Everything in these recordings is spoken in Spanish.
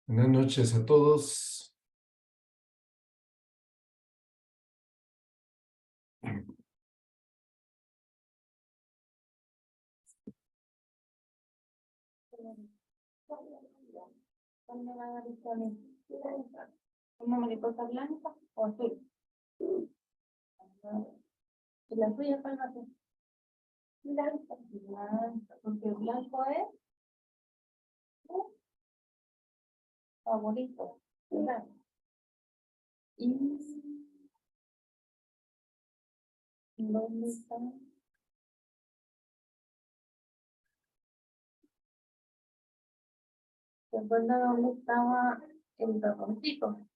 Buenas noches a todos. ¿Una mariposa blanca o azul? ¿Y la suya cuál va a ser? Blanca. Blanca, porque el blanco es favorito. ¿Verdad? ¿Y dónde está? ¿Se acuerda dónde estaba el ratoncito?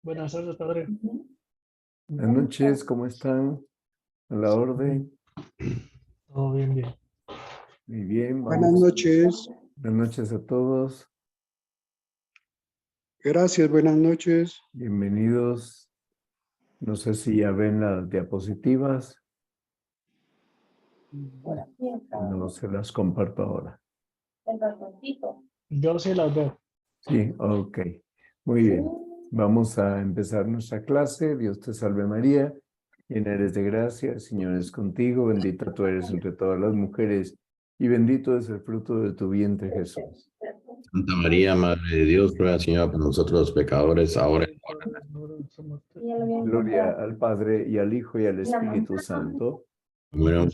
Buenas tardes, padre. Buenas noches, ¿cómo están? A la orden. Todo bien, bien. Muy bien, Buenas vamos. noches. Buenas noches a todos. Gracias, buenas noches. Bienvenidos. No sé si ya ven las diapositivas. Por aquí está No se las comparto ahora. el ratoncito. Yo sí las veo. Sí, ok. Muy bien. Vamos a empezar nuestra clase. Dios te salve María, llena eres de gracia, el Señor es contigo, bendita tú eres entre todas las mujeres y bendito es el fruto de tu vientre Jesús. Santa María, Madre de Dios, ruega, Señora, por nosotros los pecadores, ahora y en la Y él había Gloria encontrado al Padre y al Hijo y al Espíritu Santo. hora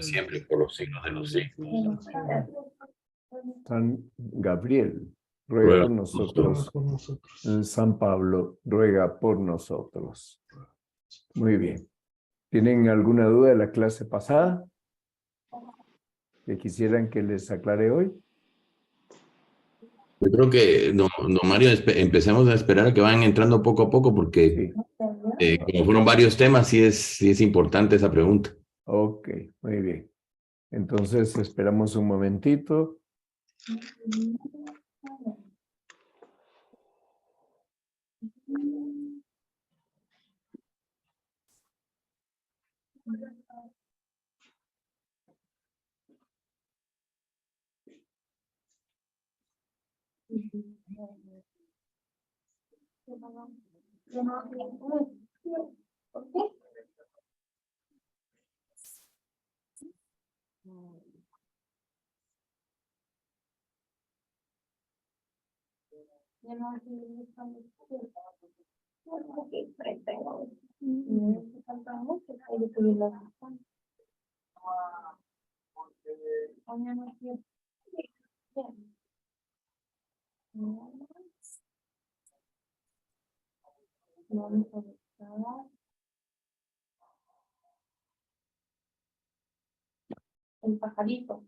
siempre y por los siglos de los siglos. San Gabriel, ruega Ruega por por nosotros. Por nosotros. San Pablo, ruega por nosotros. Muy bien. ¿Tienen alguna duda de la clase pasada que quisieran que les aclare hoy? Yo creo que, don Mario, empecemos a esperar a que vayan entrando poco a poco, porque Sí. como fueron varios temas, sí es importante esa pregunta. Ok, muy bien. Entonces esperamos un momentito. ¿Por qué? Ya no así ok, 32. Y faltan muchos, hay que subir la razón. Mañana sí. Bien. Vamos a buscar el pajarito.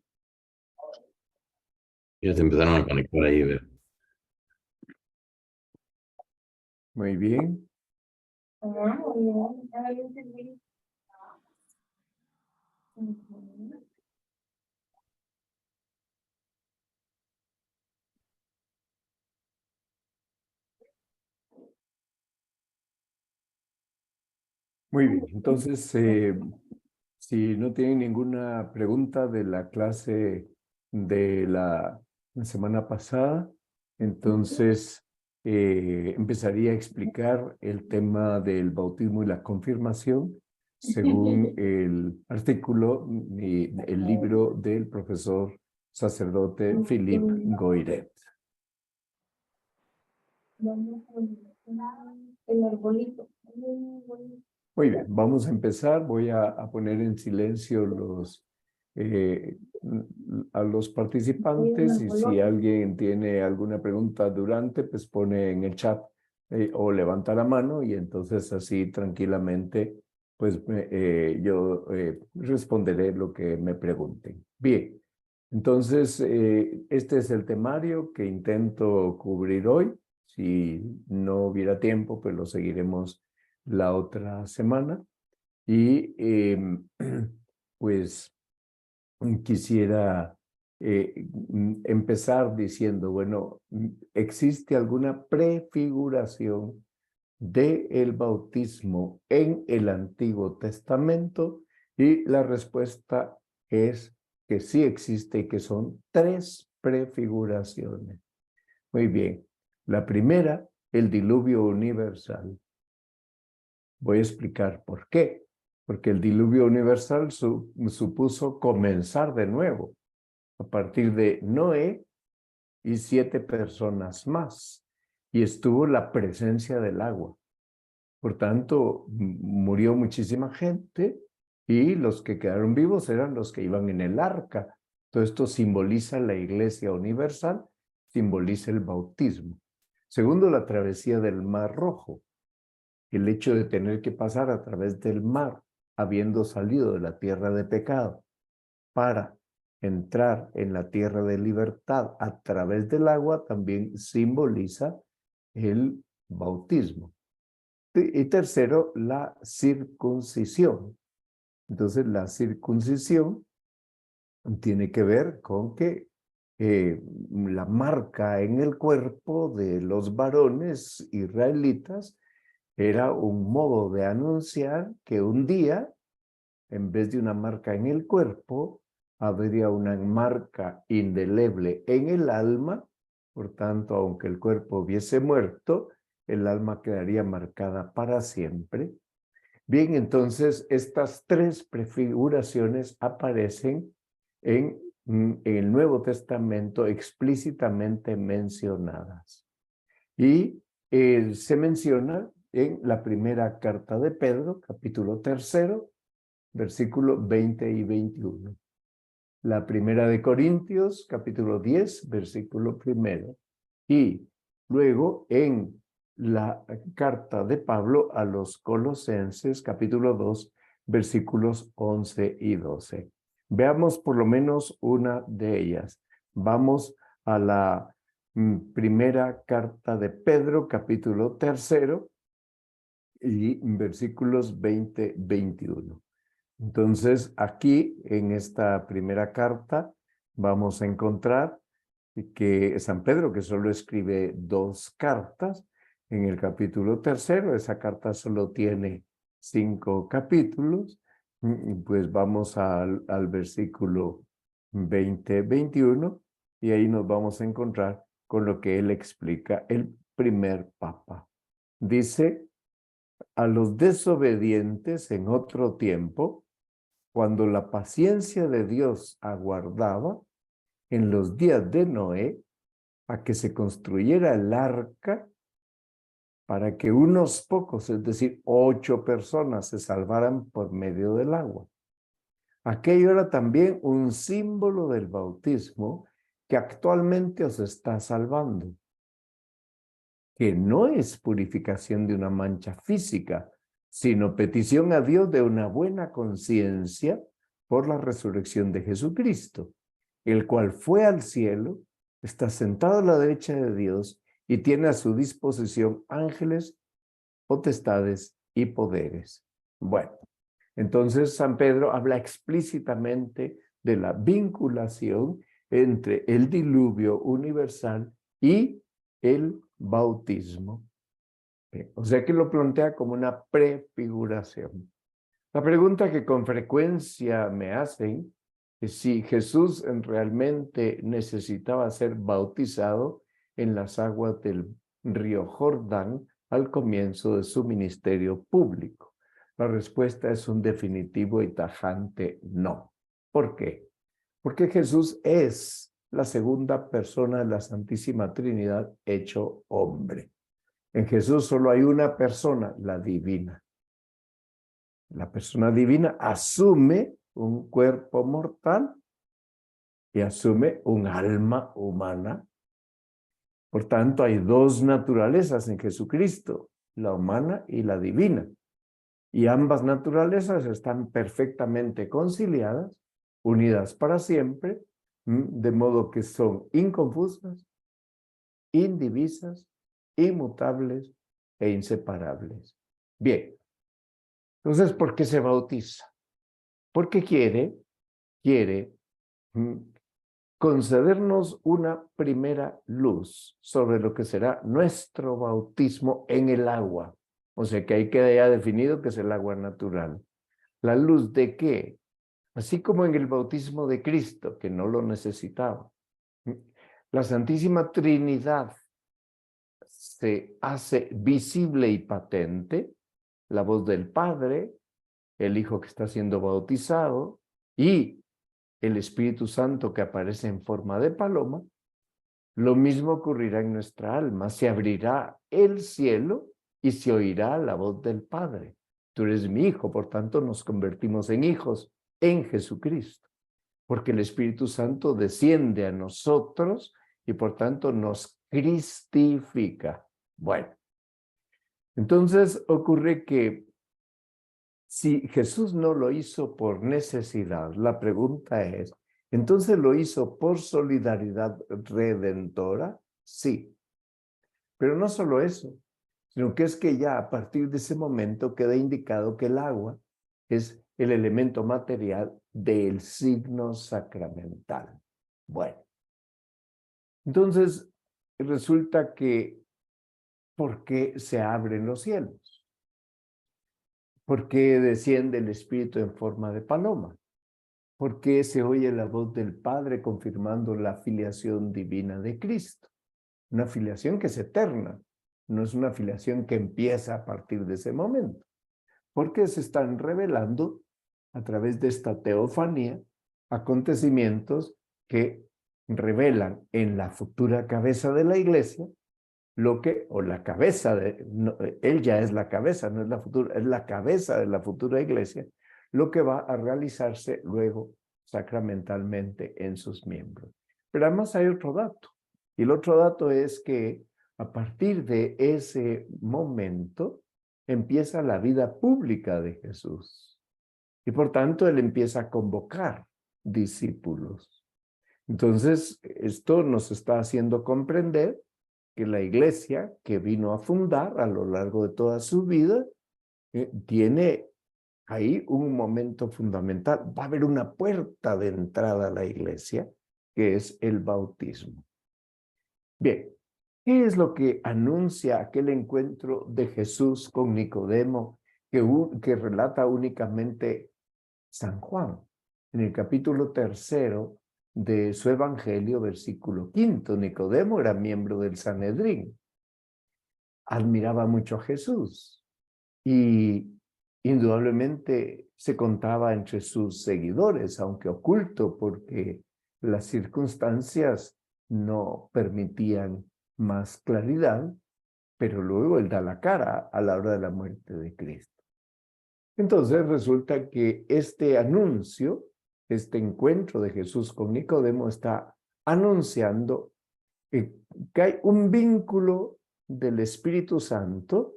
Ya se empezaron a conectar ahí, ¿verdad? Muy bien. Muy bien. Ya lo entendí. Ujú. Muy bien. Entonces, si no tienen ninguna pregunta de la clase de la semana pasada, entonces empezaría a explicar el tema del bautismo y la confirmación según el artículo y el libro del profesor sacerdote Philippe Goiret. Vamos a buscar el arbolito. Muy bien, vamos a empezar. Voy a poner en silencio a los participantes y si alguien tiene alguna pregunta durante, pues pone en el chat o levanta la mano y entonces así tranquilamente pues yo responderé lo que me pregunten. Bien, entonces este es el temario que intento cubrir hoy. Si no hubiera tiempo, pues lo seguiremos la otra semana y pues quisiera empezar diciendo, bueno, ¿existe alguna prefiguración del bautismo en el Antiguo Testamento Y la respuesta es que sí existe y que son 3 prefiguraciones. Muy bien. La primera, el diluvio universal. Voy a explicar por qué. Porque el diluvio universal supuso comenzar de nuevo a partir de Noé y 7 personas más. Y estuvo la presencia del agua. Por tanto, murió muchísima gente y los que quedaron vivos eran los que iban en el arca. Todo esto simboliza la Iglesia universal, simboliza el bautismo. Segundo, la travesía del Mar Rojo. El hecho de tener que pasar a través del mar, habiendo salido de la tierra de pecado, para entrar en la tierra de libertad a través del agua, también simboliza el bautismo. Y tercero, la circuncisión. Entonces, la circuncisión tiene que ver con que la marca en el cuerpo de los varones israelitas era un modo de anunciar que un día, en vez de una marca en el cuerpo, habría una marca indeleble en el alma. Por tanto, aunque el cuerpo hubiese muerto, el alma quedaría marcada para siempre. Bien, entonces estas 3 prefiguraciones aparecen en el Nuevo Testamento explícitamente mencionadas. Y se menciona en la primera carta de Pedro, capítulo 3, versículo 20 y 21. La primera de Corintios, capítulo 10, versículo 1. Y luego en la carta de Pablo a los Colosenses, capítulo 2, versículos 11 y 12. Veamos por lo menos una de ellas. Vamos a la primera carta de Pedro, capítulo 3, y versículos 20-21. Entonces, aquí en esta primera carta vamos a encontrar que San Pedro, que solo escribe 2 cartas, en el capítulo 3, esa carta solo tiene 5 capítulos, pues vamos al versículo 20-21, y ahí nos vamos a encontrar con lo que él explica, el primer papa. Dice: a los desobedientes en otro tiempo, cuando la paciencia de Dios aguardaba en los días de Noé a que se construyera el arca para que unos pocos, es decir, 8 personas, se salvaran por medio del agua. Aquello era también un símbolo del bautismo que actualmente os está salvando, que no es purificación de una mancha física, sino petición a Dios de una buena conciencia por la resurrección de Jesucristo, el cual fue al cielo, está sentado a la derecha de Dios y tiene a su disposición ángeles, potestades y poderes. Bueno, entonces San Pedro habla explícitamente de la vinculación entre el diluvio universal y el bautismo. O sea que lo plantea como una prefiguración. La pregunta que con frecuencia me hacen es si Jesús realmente necesitaba ser bautizado en las aguas del río Jordán al comienzo de su ministerio público. La respuesta es un definitivo y tajante no. ¿Por qué? Porque Jesús es la segunda persona de la Santísima Trinidad hecho hombre. En Jesús solo hay una persona, la divina. La persona divina asume un cuerpo mortal y asume un alma humana. Por tanto, hay 2 naturalezas en Jesucristo, la humana y la divina. Y ambas naturalezas están perfectamente conciliadas, unidas para siempre, de modo que son inconfusas, indivisas, inmutables e inseparables. Bien, entonces, ¿por qué se bautiza? Porque quiere concedernos una primera luz sobre lo que será nuestro bautismo en el agua. O sea que ahí queda ya definido que es el agua natural. ¿La luz de qué? Así como en el bautismo de Cristo, que no lo necesitaba. La Santísima Trinidad se hace visible y patente, la voz del Padre, el Hijo que está siendo bautizado y el Espíritu Santo que aparece en forma de paloma. Lo mismo ocurrirá en nuestra alma, se abrirá el cielo y se oirá la voz del Padre. Tú eres mi hijo, por tanto nos convertimos en hijos en Jesucristo, porque el Espíritu Santo desciende a nosotros y por tanto nos cristifica. Bueno, entonces ocurre que si Jesús no lo hizo por necesidad, la pregunta es, ¿entonces lo hizo por solidaridad redentora? Sí. Pero no solo eso, sino que es que ya a partir de ese momento queda indicado que el agua es el elemento material del signo sacramental. Bueno, entonces resulta que, ¿por qué se abren los cielos? ¿Por qué desciende el Espíritu en forma de paloma? ¿Por qué se oye la voz del Padre confirmando la filiación divina de Cristo? Una filiación que es eterna, no es una filiación que empieza a partir de ese momento, porque se están revelando a través de esta teofanía acontecimientos que revelan en la futura cabeza de la iglesia lo que, o la cabeza de, no, él ya es la cabeza, no es la futura, es la cabeza de la futura iglesia, lo que va a realizarse luego sacramentalmente en sus miembros. Pero además hay otro dato, y el otro dato es que a partir de ese momento empieza la vida pública de Jesús, y por tanto él empieza a convocar discípulos. Entonces, esto nos está haciendo comprender que la iglesia que vino a fundar a lo largo de toda su vida tiene ahí un momento fundamental. Va a haber una puerta de entrada a la iglesia, que es el bautismo. Bien, ¿qué es lo que anuncia aquel encuentro de Jesús con Nicodemo que relata únicamente San Juan? En el capítulo 3 de su evangelio, versículo 5, Nicodemo era miembro del Sanedrín. Admiraba mucho a Jesús y indudablemente se contaba entre sus seguidores, aunque oculto porque las circunstancias no permitían más claridad, pero luego él da la cara a la hora de la muerte de Cristo. Entonces resulta que este anuncio, este encuentro de Jesús con Nicodemo está anunciando que hay un vínculo del Espíritu Santo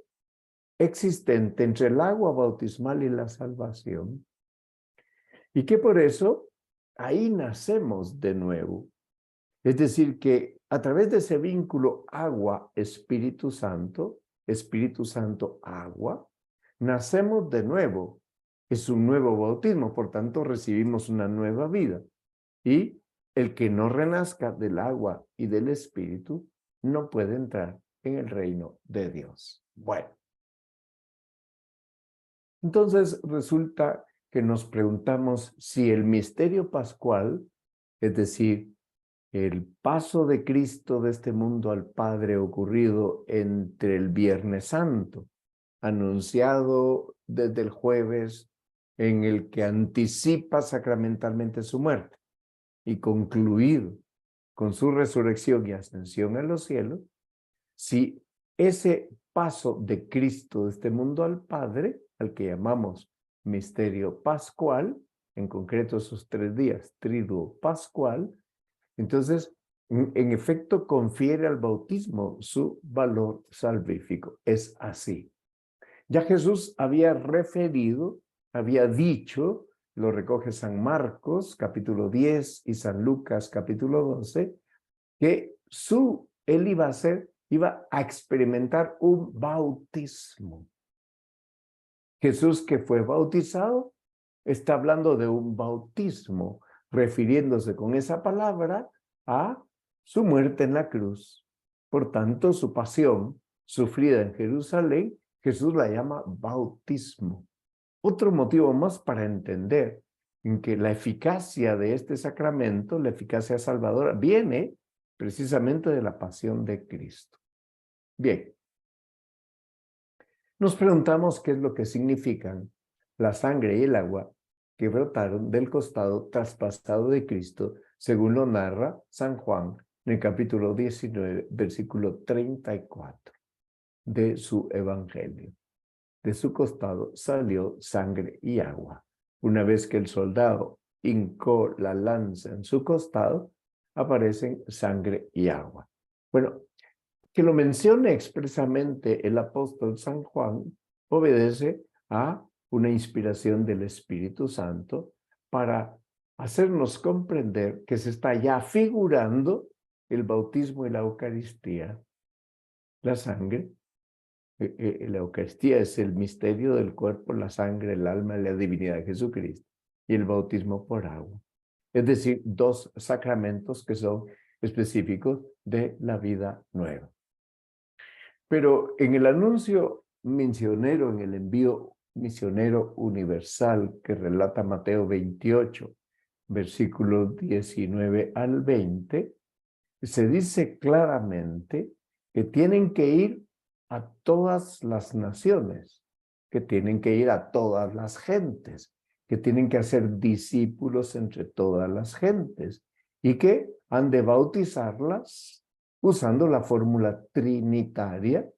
existente entre el agua bautismal y la salvación, y que por eso ahí nacemos de nuevo. Es decir, que a través de ese vínculo agua-Espíritu Santo, agua, nacemos de nuevo. Es un nuevo bautismo, por tanto recibimos una nueva vida. Y el que no renazca del agua y del Espíritu no puede entrar en el reino de Dios. Bueno. Entonces resulta que nos preguntamos si el misterio pascual, es decir, el paso de Cristo de este mundo al Padre ocurrido entre el Viernes Santo, anunciado desde el jueves en el que anticipa sacramentalmente su muerte y concluido con su resurrección y ascensión a los cielos, si ese paso de Cristo de este mundo al Padre, al que llamamos misterio pascual, en concreto esos 3 días, triduo pascual, entonces, en efecto, confiere al bautismo su valor salvífico. Es así. Ya Jesús había referido, había dicho, lo recoge San Marcos, capítulo 10, y San Lucas, capítulo 12, que él iba a experimentar un bautismo. Jesús, que fue bautizado, está hablando de un bautismo, refiriéndose con esa palabra a su muerte en la cruz. Por tanto, su pasión sufrida en Jerusalén, Jesús la llama bautismo. otro motivo más para entender en que la eficacia de este sacramento, la eficacia salvadora, viene precisamente de la pasión de Cristo. Bien, nos preguntamos qué es lo que significan la sangre y el agua que brotaron del costado traspasado de Cristo, según lo narra San Juan en el capítulo 19, versículo 34 de su evangelio. De su costado salió sangre y agua. Una vez que el soldado hincó la lanza en su costado, aparecen sangre y agua. Bueno, que lo mencione expresamente el apóstol San Juan obedece a una inspiración del Espíritu Santo para hacernos comprender que se está ya figurando el bautismo y la Eucaristía. La sangre, la Eucaristía es el misterio del cuerpo, la sangre, el alma y la divinidad de Jesucristo, y el bautismo por agua. Es decir, dos sacramentos que son específicos de la vida nueva. Pero en el anuncio misionero, en el envío misionero universal que relata Mateo 28, versículos 19 al 20, se dice claramente que tienen que ir a todas las naciones, que tienen que ir a todas las gentes, que tienen que hacer discípulos entre todas las gentes y que han de bautizarlas usando la fórmula trinitaria.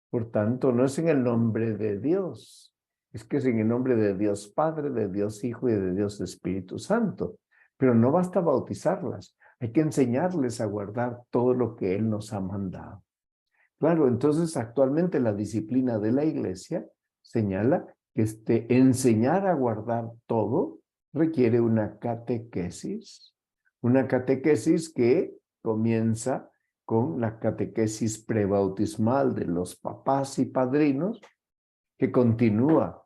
Por tanto, no es en el nombre de Dios, es que es en el nombre de Dios Padre, de Dios Hijo y de Dios Espíritu Santo. Pero no basta bautizarlas, hay que enseñarles a guardar todo lo que Él nos ha mandado. Claro, entonces actualmente la disciplina de la Iglesia señala que enseñar a guardar todo requiere una catequesis que comienza con la catequesis prebautismal de los papás y padrinos, que continúa,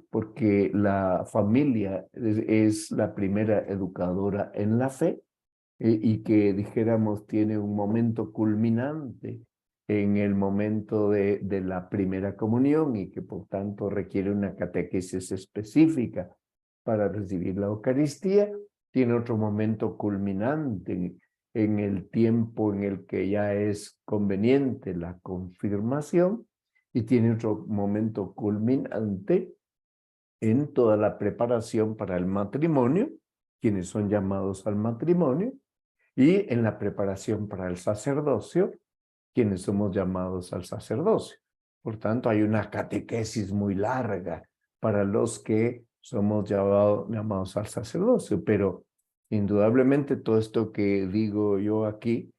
porque la familia es la primera educadora en la fe, y que dijéramos tiene un momento culminante en el momento de la primera comunión y que por tanto requiere una catequesis específica para recibir la Eucaristía. Tiene otro momento culminante en el tiempo en el que ya es conveniente la confirmación, y tiene otro momento culminante en toda la preparación para el matrimonio, quienes son llamados al matrimonio, y en la preparación para el sacerdocio, quienes somos llamados al sacerdocio. Por tanto, hay una catequesis muy larga para los que somos llamados al sacerdocio, pero indudablemente todo esto que digo yo aquí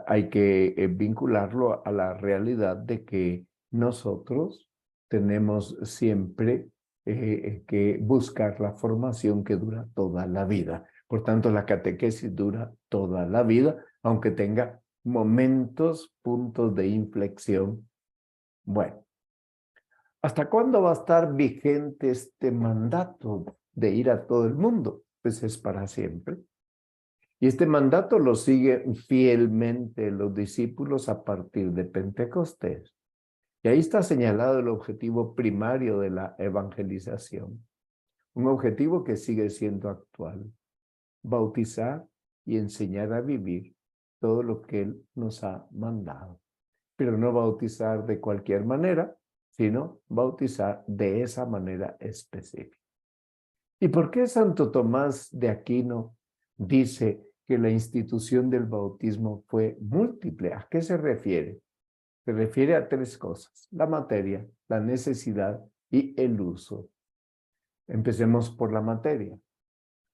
hay que vincularlo a la realidad de que nosotros tenemos siempre que buscar la formación que dura toda la vida. Por tanto, la catequesis dura toda la vida, aunque tenga momentos, puntos de inflexión. Bueno, ¿hasta cuándo va a estar vigente este mandato de ir a todo el mundo? Pues es para siempre. Y este mandato lo siguen fielmente los discípulos a partir de Pentecostés. Y ahí está señalado el objetivo primario de la evangelización. Un objetivo que sigue siendo actual. Bautizar y enseñar a vivir todo lo que Él nos ha mandado. Pero no bautizar de cualquier manera, sino bautizar de esa manera específica. ¿Y por qué Santo Tomás de Aquino dice que la institución del bautismo fue múltiple? ¿A qué se refiere? Se refiere a tres cosas: la materia, la necesidad y el uso. Empecemos por la materia.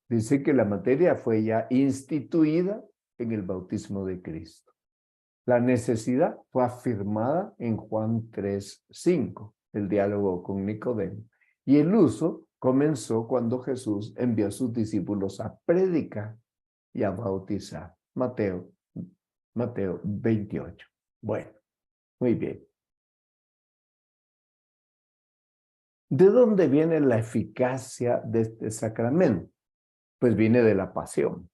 Dice que la materia fue ya instituida en el bautismo de Cristo. La necesidad fue afirmada en Juan 3:5, el diálogo con Nicodemo. Y el uso comenzó cuando Jesús envió a sus discípulos a predicar y a bautizar. Mateo 28. Bueno, muy bien. ¿De dónde viene la eficacia de este sacramento? Pues viene de la pasión.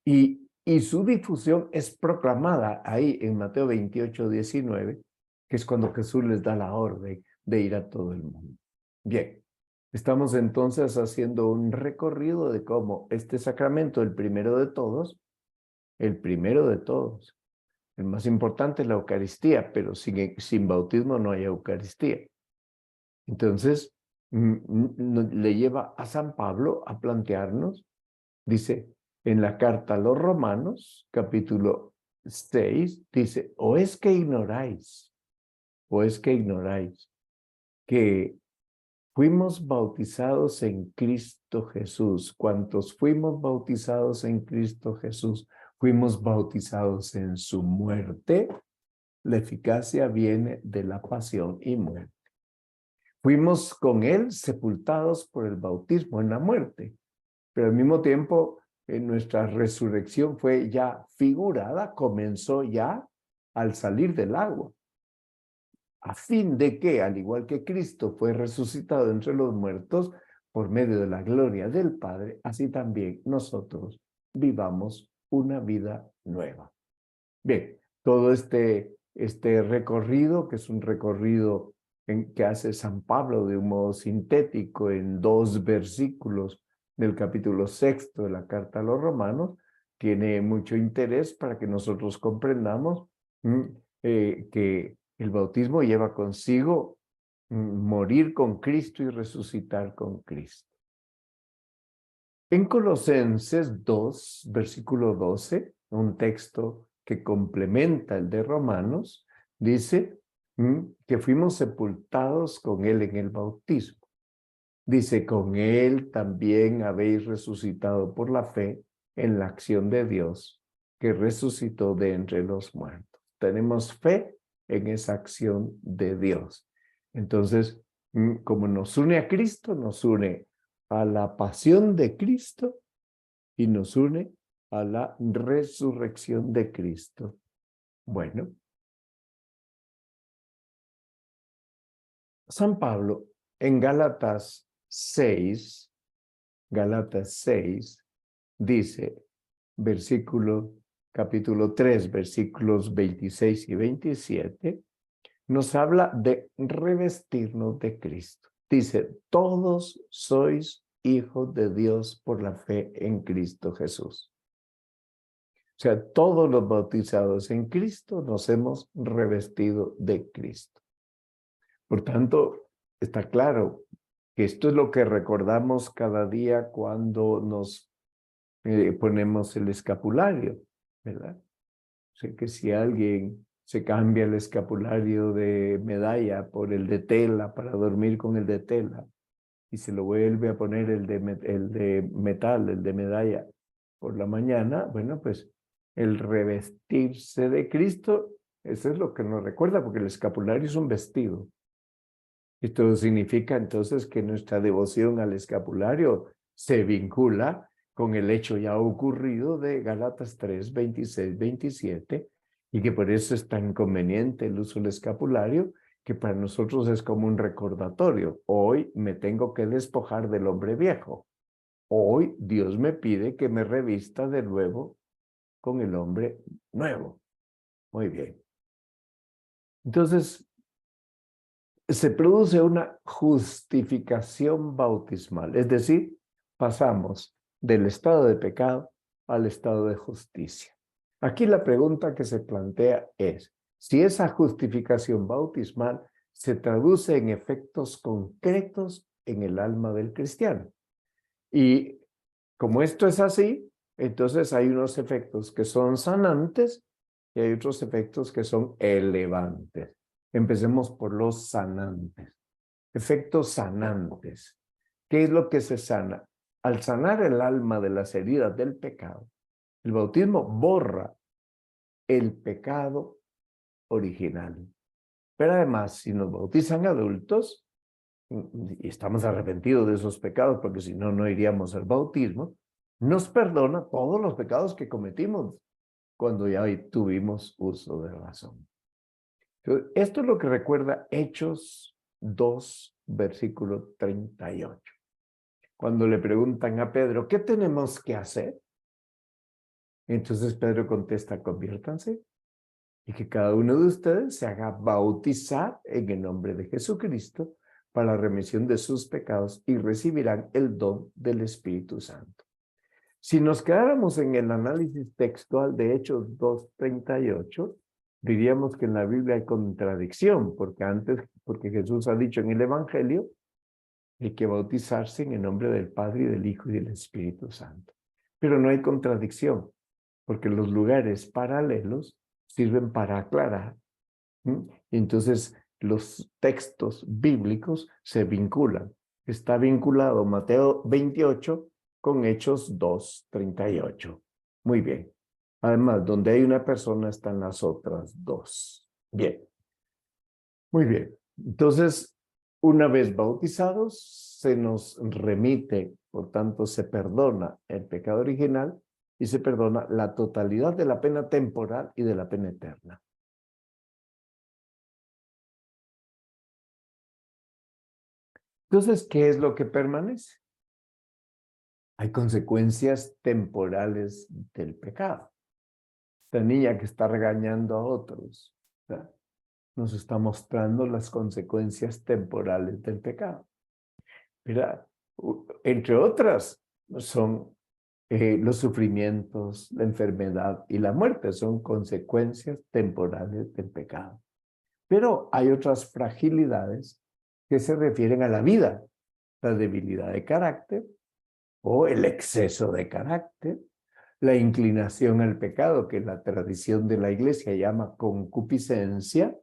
Y su difusión es proclamada ahí en Mateo 28:19, que es cuando Jesús les da la orden de ir a todo el mundo. Bien, estamos entonces haciendo un recorrido de cómo este sacramento, el primero de todos, el más importante es la Eucaristía, pero sin bautismo no hay Eucaristía. Entonces, le lleva a San Pablo a plantearnos, dice, en la carta a los Romanos, capítulo 6, dice, o es que ignoráis que fuimos bautizados en Cristo Jesús. Cuantos fuimos bautizados en Cristo Jesús, fuimos bautizados en su muerte. La eficacia viene de la pasión y muerte. Fuimos con él sepultados por el bautismo en la muerte, pero al mismo tiempo nuestra resurrección fue ya figurada, comenzó ya al salir del agua, a fin de que, al igual que Cristo fue resucitado entre los muertos por medio de la gloria del Padre, así también nosotros vivamos una vida nueva. Bien, todo este recorrido, que es un recorrido que hace San Pablo de un modo sintético en 2 versículos del capítulo 6 de la carta a los Romanos, tiene mucho interés para que nosotros comprendamos que el bautismo lleva consigo morir con Cristo y resucitar con Cristo. En Colosenses 2, versículo 12, un texto que complementa el de Romanos, dice que fuimos sepultados con él en el bautismo. Dice, con él también habéis resucitado por la fe en la acción de Dios, que resucitó de entre los muertos. Tenemos fe en esa acción de Dios. Entonces, como nos une a Cristo, nos une a la pasión de Cristo y nos une a la resurrección de Cristo. Bueno, San Pablo en Gálatas 6, dice, capítulo 3, versículos 26 y 27, nos habla de revestirnos de Cristo. Dice, todos sois hijos de Dios por la fe en Cristo Jesús. O sea, todos los bautizados en Cristo nos hemos revestido de Cristo. Por tanto, está claro que esto es lo que recordamos cada día cuando nos ponemos el escapulario, ¿verdad? O sea, que si alguien se cambia el escapulario de medalla por el de tela para dormir con el de tela y se lo vuelve a poner el de metal, el de medalla por la mañana, bueno, pues el revestirse de Cristo, eso es lo que nos recuerda, porque el escapulario es un vestido. Esto significa entonces que nuestra devoción al escapulario se vincula con el hecho ya ocurrido de Gálatas 3, 26, 27, y que por eso es tan conveniente el uso del escapulario, que para nosotros es como un recordatorio. Hoy me tengo que despojar del hombre viejo. Hoy Dios me pide que me revista de nuevo con el hombre nuevo. Muy bien. Entonces, se produce una justificación bautismal, es decir, pasamos del estado de pecado al estado de justicia. Aquí la pregunta que se plantea es, si esa justificación bautismal se traduce en efectos concretos en el alma del cristiano. Y como esto es así, entonces hay unos efectos que son sanantes y hay otros efectos que son elevantes. Empecemos por los sanantes. Efectos sanantes. ¿Qué es lo que se sana? Al sanar el alma de las heridas del pecado, el bautismo borra el pecado original. Pero además, si nos bautizan adultos, y estamos arrepentidos de esos pecados, porque si no, no iríamos al bautismo, nos perdona todos los pecados que cometimos cuando ya tuvimos uso de razón. Entonces, esto es lo que recuerda Hechos 2, versículo 38. Cuando le preguntan a Pedro, ¿qué tenemos que hacer? Entonces Pedro contesta, conviértanse y que cada uno de ustedes se haga bautizar en el nombre de Jesucristo para la remisión de sus pecados y recibirán el don del Espíritu Santo. Si nos quedáramos en el análisis textual de Hechos 2:38, diríamos que en la Biblia hay contradicción, porque Jesús ha dicho en el Evangelio que hay que bautizarse en el nombre del Padre y del Hijo y del Espíritu Santo. Pero no hay contradicción, porque los lugares paralelos sirven para aclarar. Entonces, los textos bíblicos se vinculan. Está vinculado Mateo 28 con Hechos 2:38. Muy bien. Además, donde hay una persona están las otras dos. Bien. Muy bien. Entonces, una vez bautizados, se nos remite, por tanto, se perdona el pecado original y se perdona la totalidad de la pena temporal y de la pena eterna. Entonces, ¿qué es lo que permanece? Hay consecuencias temporales del pecado. Esta niña que está regañando a otros, ¿verdad?, nos está mostrando las consecuencias temporales del pecado. Mira, entre otras, son los sufrimientos, la enfermedad y la muerte, son consecuencias temporales del pecado. Pero hay otras fragilidades que se refieren a la vida, la debilidad de carácter o el exceso de carácter, la inclinación al pecado, que la tradición de la iglesia llama concupiscencia,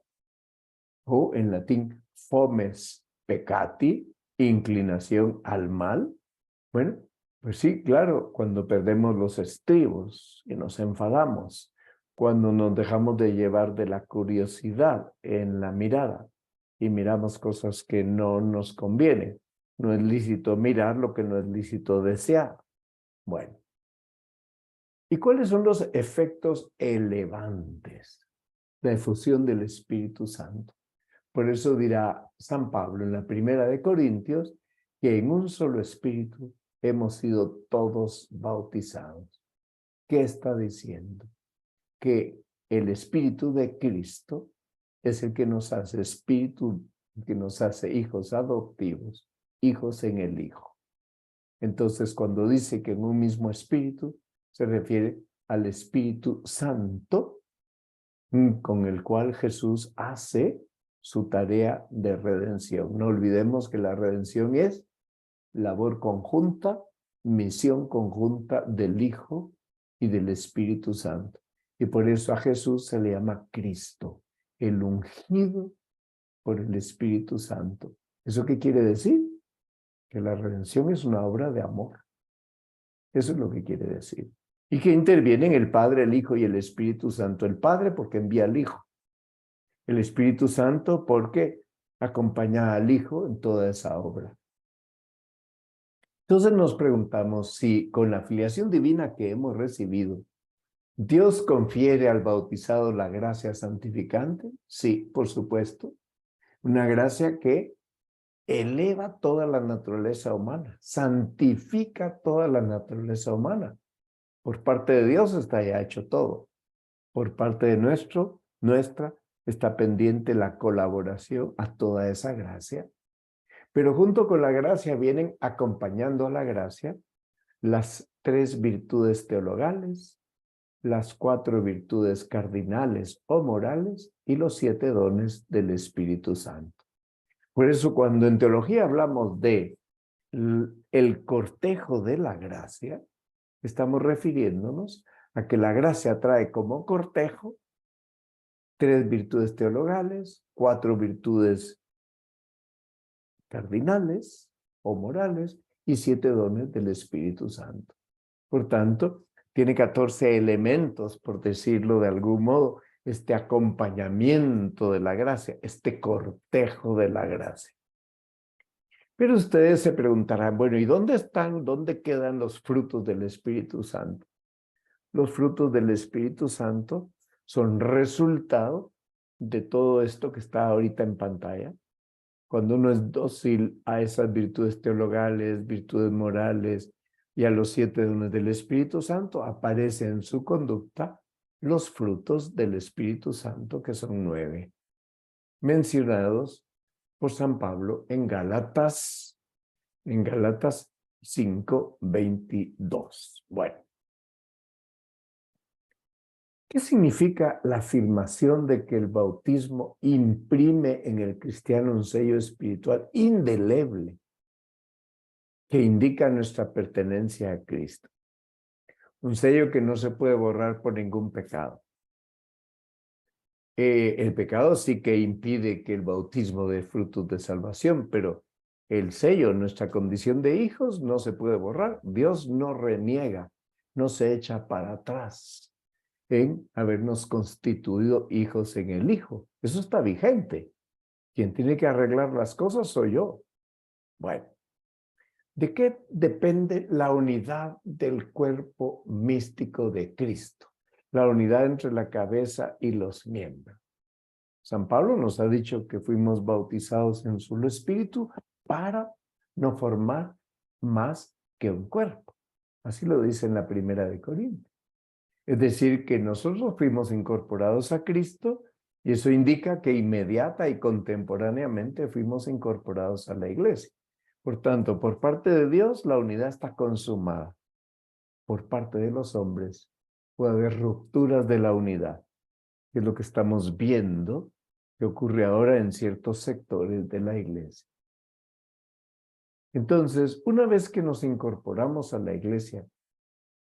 o en latín fomes peccati, inclinación al mal. Bueno, pues sí, claro, cuando perdemos los estribos y nos enfadamos, cuando nos dejamos de llevar de la curiosidad en la mirada y miramos cosas que no nos convienen. No es lícito mirar lo que no es lícito desear. Bueno. ¿Y cuáles son los efectos elevantes de la efusión del Espíritu Santo? Por eso dirá San Pablo en la primera de Corintios que en un solo espíritu hemos sido todos bautizados. ¿Qué está diciendo? Que el Espíritu de Cristo es el que nos hace espíritu, que nos hace hijos adoptivos, hijos en el Hijo. Entonces, cuando dice que en un mismo espíritu, se refiere al Espíritu Santo, con el cual Jesús hace su tarea de redención. No olvidemos que la redención es labor conjunta, misión conjunta del Hijo y del Espíritu Santo. Y por eso a Jesús se le llama Cristo, el ungido por el Espíritu Santo. ¿Eso qué quiere decir? Que la redención es una obra de amor. Eso es lo que quiere decir. Y que intervienen el Padre, el Hijo y el Espíritu Santo. El Padre porque envía al Hijo. El Espíritu Santo porque acompaña al Hijo en toda esa obra. Entonces nos preguntamos si con la filiación divina que hemos recibido, ¿Dios confiere al bautizado la gracia santificante? Sí, por supuesto. Una gracia que eleva toda la naturaleza humana, santifica toda la naturaleza humana. Por parte de Dios está ya hecho todo. Por parte de nuestra, está pendiente la colaboración a toda esa gracia. Pero junto con la gracia vienen acompañando a la gracia las 3 virtudes teologales, las 4 virtudes cardinales o morales y los 7 dones del Espíritu Santo. Por eso cuando en teología hablamos de el cortejo de la gracia, estamos refiriéndonos a que la gracia trae como cortejo 3 virtudes teologales, 4 virtudes cardinales o morales y 7 dones del Espíritu Santo. Por tanto, tiene 14 elementos, por decirlo de algún modo, este acompañamiento de la gracia, este cortejo de la gracia. Pero ustedes se preguntarán, bueno, ¿y dónde quedan los frutos del Espíritu Santo? Los frutos del Espíritu Santo son resultado de todo esto que está ahorita en pantalla. Cuando uno es dócil a esas virtudes teologales, virtudes morales y a los 7 dones del Espíritu Santo, aparecen en su conducta los frutos del Espíritu Santo, que son 9, mencionados por San Pablo en Gálatas 5:22. Bueno, ¿qué significa la afirmación de que el bautismo imprime en el cristiano un sello espiritual indeleble que indica nuestra pertenencia a Cristo? Un sello que no se puede borrar por ningún pecado. El pecado sí que impide que el bautismo dé frutos de salvación, pero el sello, nuestra condición de hijos, no se puede borrar. Dios no reniega, no se echa para atrás en habernos constituido hijos en el Hijo. Eso está vigente. Quien tiene que arreglar las cosas soy yo. Bueno, ¿de qué depende la unidad del cuerpo místico de Cristo? La unidad entre la cabeza y los miembros. San Pablo nos ha dicho que fuimos bautizados en un solo espíritu para no formar más que un cuerpo. Así lo dice en la 1 de Corintios. Es decir, que nosotros fuimos incorporados a Cristo y eso indica que inmediata y contemporáneamente fuimos incorporados a la iglesia. Por tanto, por parte de Dios, la unidad está consumada. Por parte de los hombres, puede haber rupturas de la unidad, que es lo que estamos viendo que ocurre ahora en ciertos sectores de la iglesia. Entonces, una vez que nos incorporamos a la iglesia,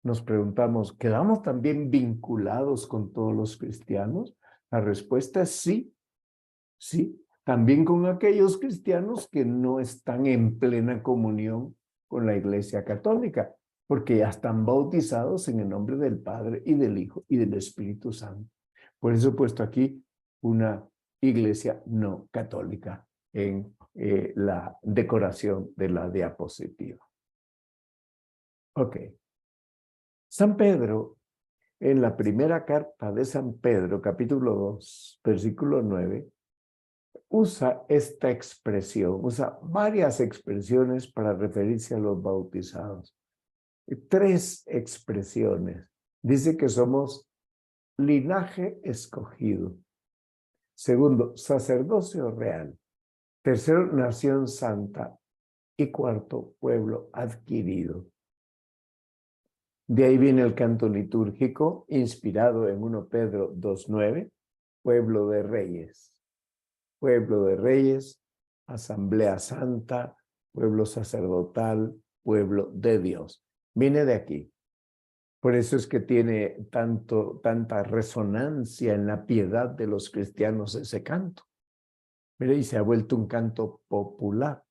nos preguntamos, ¿quedamos también vinculados con todos los cristianos? La respuesta es sí, sí. También con aquellos cristianos que no están en plena comunión con la Iglesia Católica, porque ya están bautizados en el nombre del Padre y del Hijo y del Espíritu Santo. Por eso he puesto aquí una iglesia no católica en la decoración de la diapositiva. Ok. San Pedro, en la primera carta de San Pedro, capítulo 2, versículo 9, usa esta expresión, usa varias expresiones para referirse a los bautizados. 3 expresiones. Dice que somos linaje escogido. Segundo, sacerdocio real. Tercero, nación santa. Y cuarto, pueblo adquirido. De ahí viene el canto litúrgico, inspirado en 1 Pedro 2:9, pueblo de reyes. Pueblo de reyes, asamblea santa, pueblo sacerdotal, pueblo de Dios. Viene de aquí. Por eso es que tiene tanta resonancia en la piedad de los cristianos ese canto. Mire, y se ha vuelto un canto popular.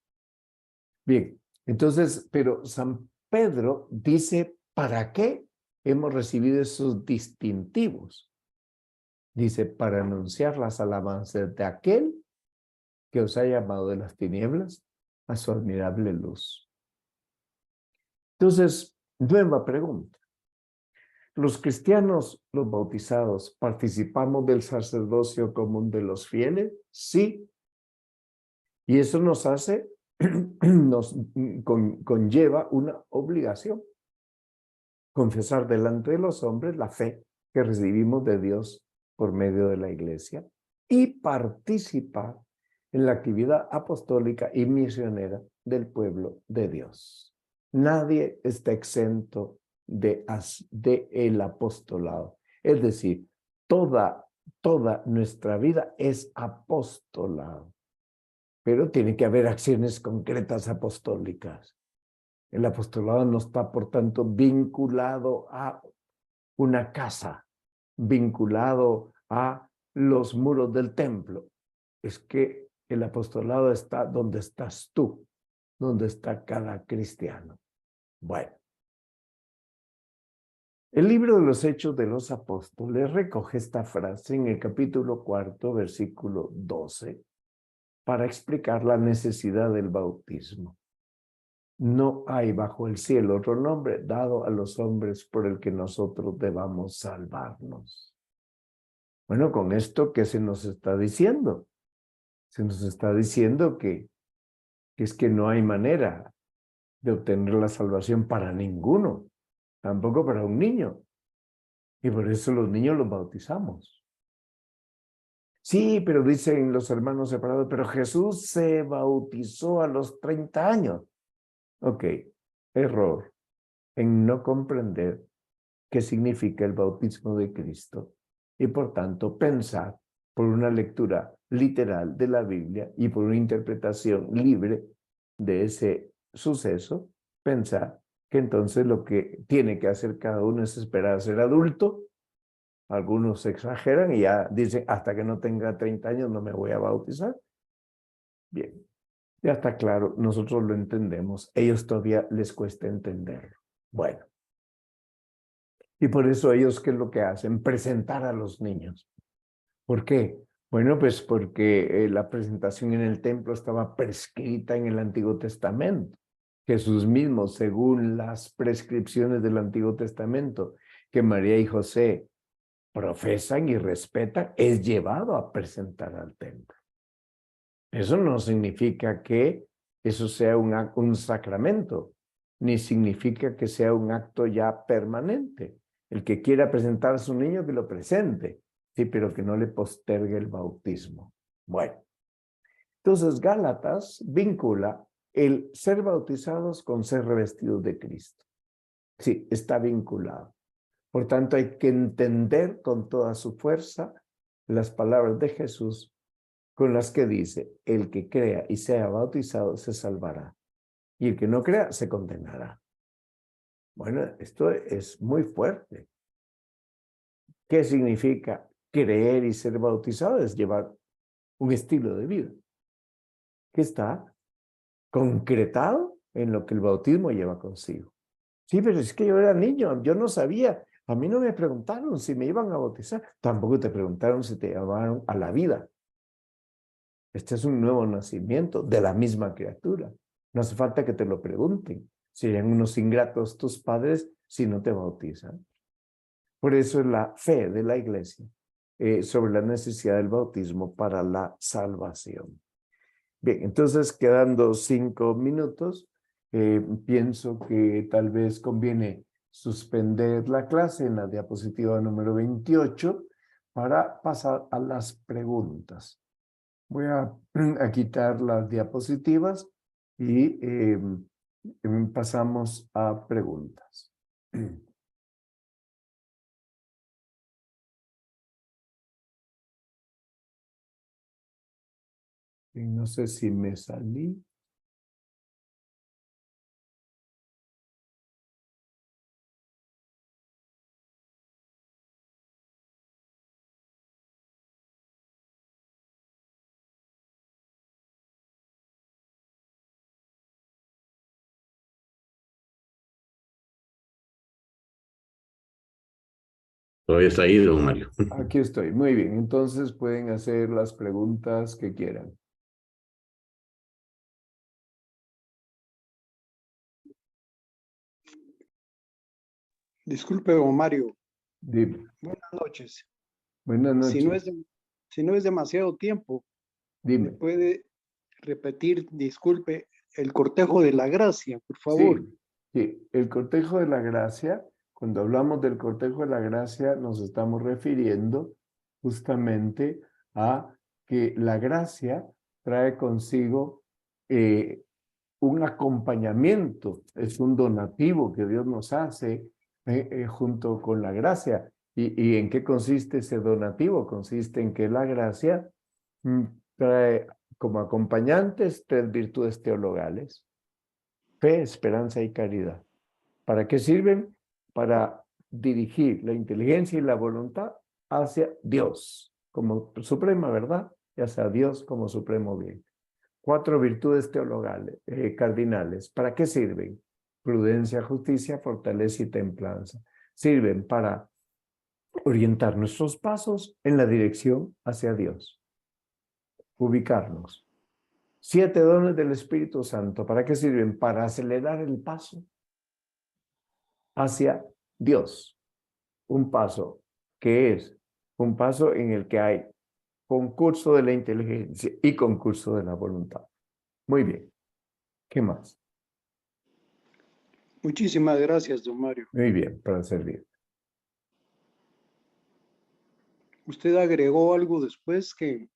Bien, entonces, pero San Pedro dice, ¿para qué hemos recibido esos distintivos? Dice, para anunciar las alabanzas de aquel que os ha llamado de las tinieblas a su admirable luz. Entonces, nueva pregunta. ¿Los cristianos, los bautizados, participamos del sacerdocio común de los fieles? Sí. Y eso nos hace, nos conlleva una obligación. Confesar delante de los hombres la fe que recibimos de Dios por medio de la iglesia y participar en la actividad apostólica y misionera del pueblo de Dios. Nadie está exento de el apostolado. Es decir, toda nuestra vida es apostolado. Pero tiene que haber acciones concretas apostólicas. El apostolado no está, por tanto, vinculado a una casa, vinculado a los muros del templo. Es que el apostolado está donde estás tú, donde está cada cristiano. Bueno. El libro de los Hechos de los Apóstoles recoge esta frase en el capítulo 4, versículo 12, para explicar la necesidad del bautismo. No hay bajo el cielo otro nombre dado a los hombres por el que nosotros debamos salvarnos. Bueno, con esto, ¿qué se nos está diciendo? Se nos está diciendo que es que no hay manera de obtener la salvación para ninguno, tampoco para un niño. Y por eso los niños los bautizamos. Sí, pero dicen los hermanos separados, pero Jesús se bautizó a los 30 años. Ok, error en no comprender qué significa el bautismo de Cristo y por tanto pensar por una lectura literal de la Biblia y por una interpretación libre de ese suceso, pensar que entonces lo que tiene que hacer cada uno es esperar a ser adulto. Algunos exageran y ya dicen, hasta que no tenga 30 años no me voy a bautizar. Bien, ya está claro, nosotros lo entendemos, ellos todavía les cuesta entenderlo. Bueno, y por eso ellos, ¿qué es lo que hacen? Presentar a los niños. ¿Por qué? Bueno, pues porque la presentación en el templo estaba prescrita en el Antiguo Testamento. Jesús mismo, según las prescripciones del Antiguo Testamento, que María y José profesan y respetan, es llevado a presentar al templo. Eso no significa que eso sea un sacramento, ni significa que sea un acto ya permanente. El que quiera presentar a su niño, que lo presente, sí, pero que no le postergue el bautismo. Bueno, entonces Gálatas vincula el ser bautizados con ser revestidos de Cristo. Sí, está vinculado. Por tanto, hay que entender con toda su fuerza las palabras de Jesús con las que dice, el que crea y sea bautizado se salvará, y el que no crea se condenará. Bueno, esto es muy fuerte. ¿Qué significa creer y ser bautizado? Es llevar un estilo de vida que está concretado en lo que el bautismo lleva consigo. Sí, pero es que yo era niño, yo no sabía. A mí no me preguntaron si me iban a bautizar. Tampoco te preguntaron si te llamaron a la vida. Este es un nuevo nacimiento de la misma criatura. No hace falta que te lo pregunten. Serían unos ingratos tus padres si no te bautizan. Por eso es la fe de la iglesia sobre la necesidad del bautismo para la salvación. Bien, entonces quedando 5 minutos, pienso que tal vez conviene suspender la clase en la diapositiva número 28 para pasar a las preguntas. Voy a quitar las diapositivas y pasamos a preguntas. Y no sé si me salí. Todavía está ahí, don Mario. Aquí estoy. Muy bien. Entonces pueden hacer las preguntas que quieran. Disculpe, don Mario. Dime. Buenas noches. Buenas Si no noches. si no es demasiado tiempo, ¿me Dime. puede repetir, disculpe, el cortejo de la gracia, por favor? Sí, sí. El cortejo de la gracia, cuando hablamos del cortejo de la gracia, nos estamos refiriendo justamente a que la gracia trae consigo un acompañamiento, es un donativo que Dios nos hace junto con la gracia. ¿Y en qué consiste ese donativo? Consiste en que la gracia trae como acompañantes 3 virtudes teologales: fe, esperanza y caridad. ¿Para qué sirven? Para dirigir la inteligencia y la voluntad hacia Dios como suprema verdad y hacia Dios como supremo bien. 4 virtudes teologales, cardinales. ¿Para qué sirven? Prudencia, justicia, fortaleza y templanza. Sirven para orientar nuestros pasos en la dirección hacia Dios. Ubicarnos. 7 dones del Espíritu Santo. ¿Para qué sirven? Para acelerar el paso hacia Dios. Un paso que es un paso en el que hay concurso de la inteligencia y concurso de la voluntad. Muy bien. ¿Qué más? Muchísimas gracias, don Mario. Muy bien, para servir. Usted agregó algo después que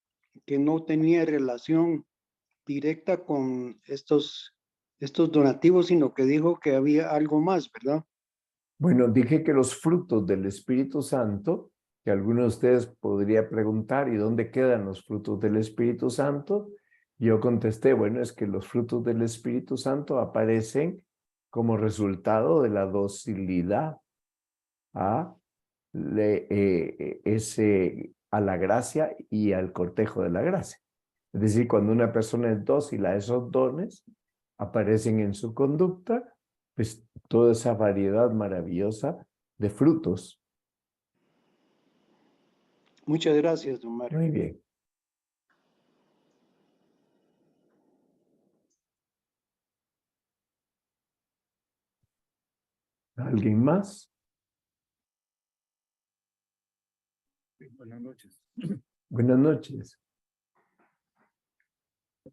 no tenía relación directa con estos donativos, sino que dijo que había algo más, ¿verdad? Bueno, dije que los frutos del Espíritu Santo, que alguno de ustedes podría preguntar, ¿y dónde quedan los frutos del Espíritu Santo? Yo contesté, bueno, es que los frutos del Espíritu Santo aparecen como resultado de la docilidad a, a la gracia y al cortejo de la gracia. Es decir, cuando una persona es dócil a esos dones, aparecen en su conducta, pues toda esa variedad maravillosa de frutos. Muchas gracias, don Mario. Muy bien. ¿Alguien más? Buenas noches. Buenas noches.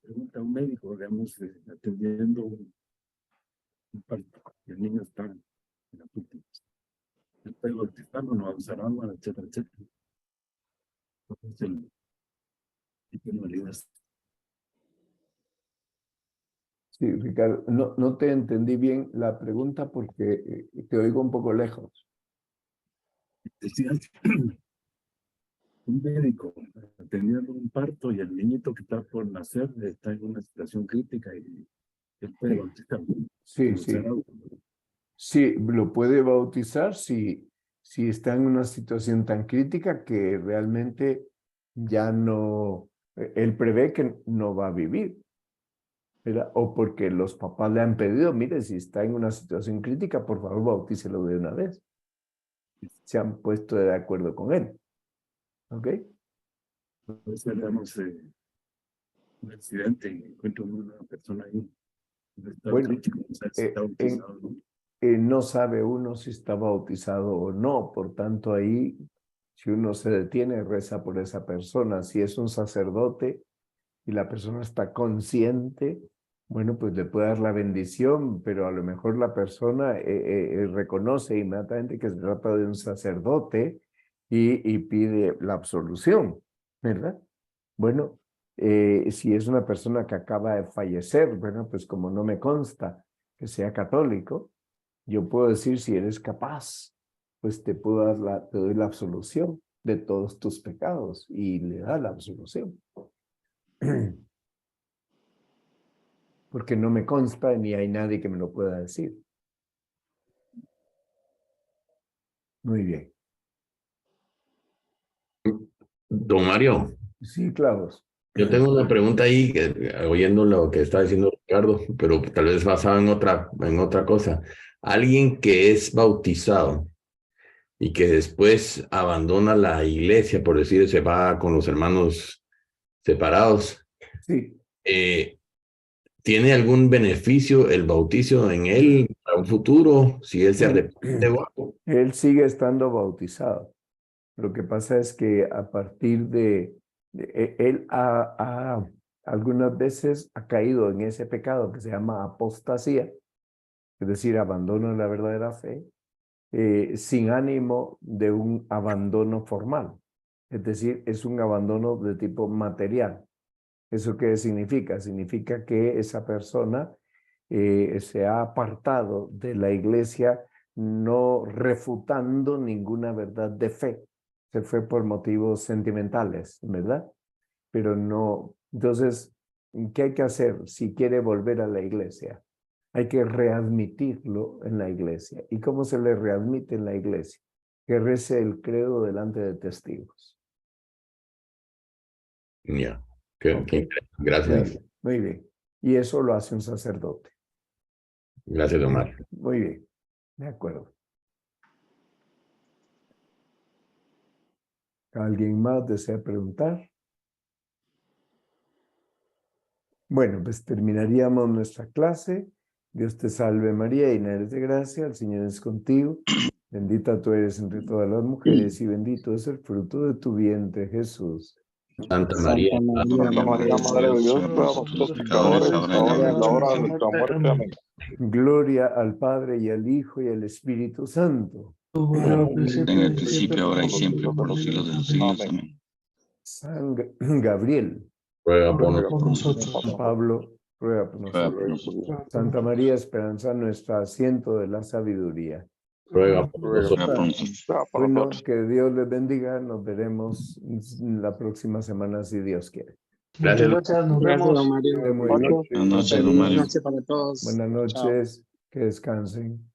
Pregunta a un médico, digamos, atendiendo un parto, y el niño está en la última. Está bautizando, no va a usar agua, etcétera, etcétera. Entonces, ¿qué penalidades? Sí, Ricardo, no te entendí bien la pregunta porque te oigo un poco lejos. Decía un médico atendiendo un parto y el niñito que está por nacer está en una situación crítica y él puede bautizar. Sí, sí. Sí, lo puede bautizar si está en una situación tan crítica que realmente ya no, él prevé que no va a vivir, ¿verdad? O porque los papás le han pedido, mire, si está en una situación crítica, por favor, bautícelo de una vez. Se han puesto de acuerdo con él. ¿Ok? Entonces, digamos, un accidente y encuentro una persona ahí. Bueno, crítico, o sea, si está bautizado, ¿no? No sabe uno si está bautizado o no, por tanto ahí, si uno se detiene, reza por esa persona. Si es un sacerdote y la persona está consciente, bueno, pues le puede dar la bendición, pero a lo mejor la persona reconoce inmediatamente que se trata de un sacerdote y pide la absolución, ¿verdad? Bueno, si es una persona que acaba de fallecer, bueno, pues como no me consta que sea católico, yo puedo decir, si eres capaz, pues te doy la absolución de todos tus pecados y le da la absolución. Porque no me consta ni hay nadie que me lo pueda decir. Muy bien. Don Mario, Sí, Clavos. yo tengo una pregunta ahí, oyendo lo que está diciendo Ricardo, pero tal vez basado en otra cosa. Alguien que es bautizado y que después abandona la iglesia, por decir, se va con los hermanos separados, Sí. ¿tiene algún beneficio el bautizo en él para un futuro, si él se arrepiente o algo? Él sigue estando bautizado. Lo que pasa es que a partir él algunas veces ha caído en ese pecado que se llama apostasía, es decir, abandono de la verdadera fe, sin ánimo de un abandono formal. Es decir, es un abandono de tipo material. ¿Eso qué significa? Significa que esa persona se ha apartado de la iglesia no refutando ninguna verdad de fe. Se fue por motivos sentimentales, ¿verdad? Pero no. Entonces, ¿qué hay que hacer si quiere volver a la iglesia? Hay que readmitirlo en la iglesia. ¿Y cómo se le readmite en la iglesia? Que rece el credo delante de testigos. Ya, Okay. Gracias. Muy bien. Y eso lo hace un sacerdote. Gracias, don Mario. Muy bien. De acuerdo. ¿Alguien más desea preguntar? Bueno, pues terminaríamos nuestra clase. Dios te salve María, llena eres de gracia, el Señor es contigo. Bendita tú eres entre todas las mujeres y bendito es el fruto de tu vientre, Jesús. Santa María, Santa María, Madre de Dios, ruega por nosotros pecadores, ahora y en la hora de nuestra muerte. Amén. Gloria al Padre y al Hijo y al Espíritu Santo. En el principio, ahora y siempre, por los siglos de los siglos. Amén. San Gabriel, Ruega por Ruega por nosotros. San Pablo, ruega por Ruega nosotros. por nosotros. Santa María Esperanza, nuestro asiento de la sabiduría. ruega por Ruega nosotros. por nosotros. Bueno, que Dios les bendiga. Nos veremos la próxima semana si Dios quiere. Gracias. Muchas gracias, nos Gracias, vemos. don Mario. Muy bien. Buenas noches, don Mario. Buenas noches para todos. Buenas Chao. noches, que descansen.